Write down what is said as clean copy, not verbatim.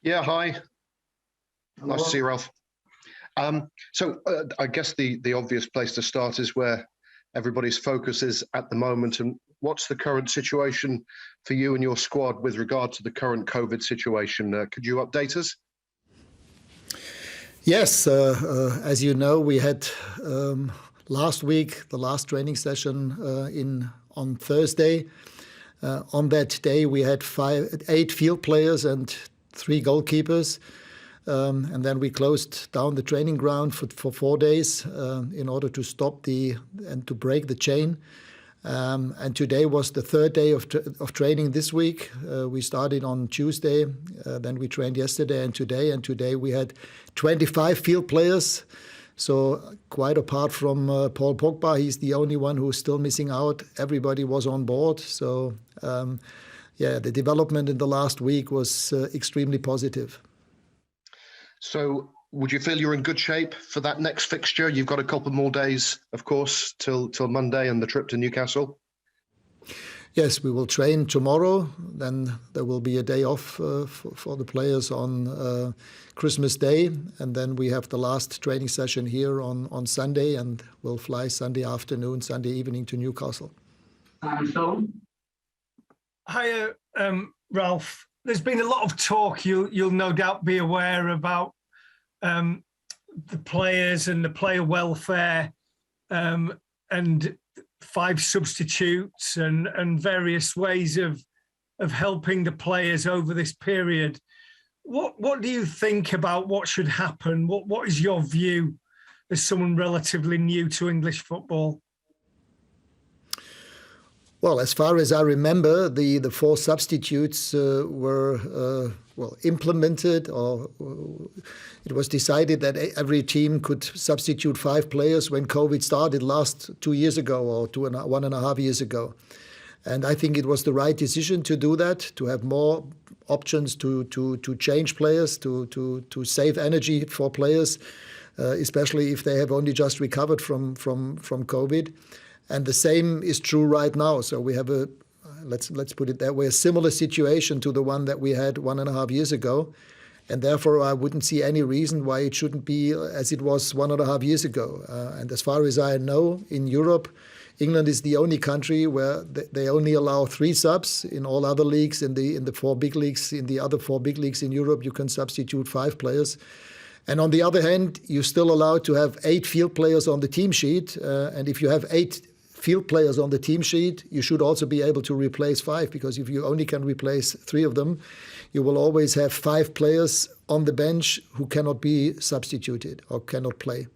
Yeah, hi. Nice to see Hello. you, Ralph. I guess the obvious place to start is where everybody's focus is at the moment. And what's the current situation for you and your squad with regard to the current COVID situation? Could you update us? Yes, as you know, we had last week the last training session in on Thursday. On that day, we had 8 field players and 3 goalkeepers. And then we closed down the training ground for 4 days in order to stop and to break the chain. And today was the third day of training this week. We started on Tuesday, then we trained yesterday and today. And today we had 25 field players. So quite apart from Paul Pogba, he's the only one who's still missing out. Everybody was on board. So yeah, the development in the last week was extremely positive. So would you feel you're in good shape for that next fixture? You've got a couple more days, of course, till Monday and the trip to Newcastle. Yes, we will train tomorrow. Then there will be a day off for the players on Christmas Day. And then we have the last training session here on Sunday, and we'll fly Sunday afternoon, Sunday evening to Newcastle. Hi, Ralph. There's been a lot of talk, you'll no doubt be aware, about the players and the player welfare and 5 substitutes and various ways of helping the players over this period. What do you think about what should happen? What is your view as someone relatively new to English football? Well, as far as I remember, the 4 substitutes were implemented, or it was decided that every team could substitute 5 players when COVID started last 2 years ago or 1.5 years ago. And I think it was the right decision to do that, to have more options to change players, to save energy for players, especially if they have only just recovered from COVID. And the same is true right now. So we have let's put it that way, a similar situation to the one that we had 1.5 years ago. And therefore, I wouldn't see any reason why it shouldn't be as it was 1.5 years ago. And as far as I know, in Europe, England is the only country where they only allow 3 subs. In all other leagues, in the 4 big leagues, in the other 4 big leagues in Europe, you can substitute 5 players. And on the other hand, you're still allowed to have 8 field players on the team sheet. And if you have 8 field players on the team sheet, you should also be able to replace 5, because if you only can replace 3 of them, you will always have 5 players on the bench who cannot be substituted or cannot play.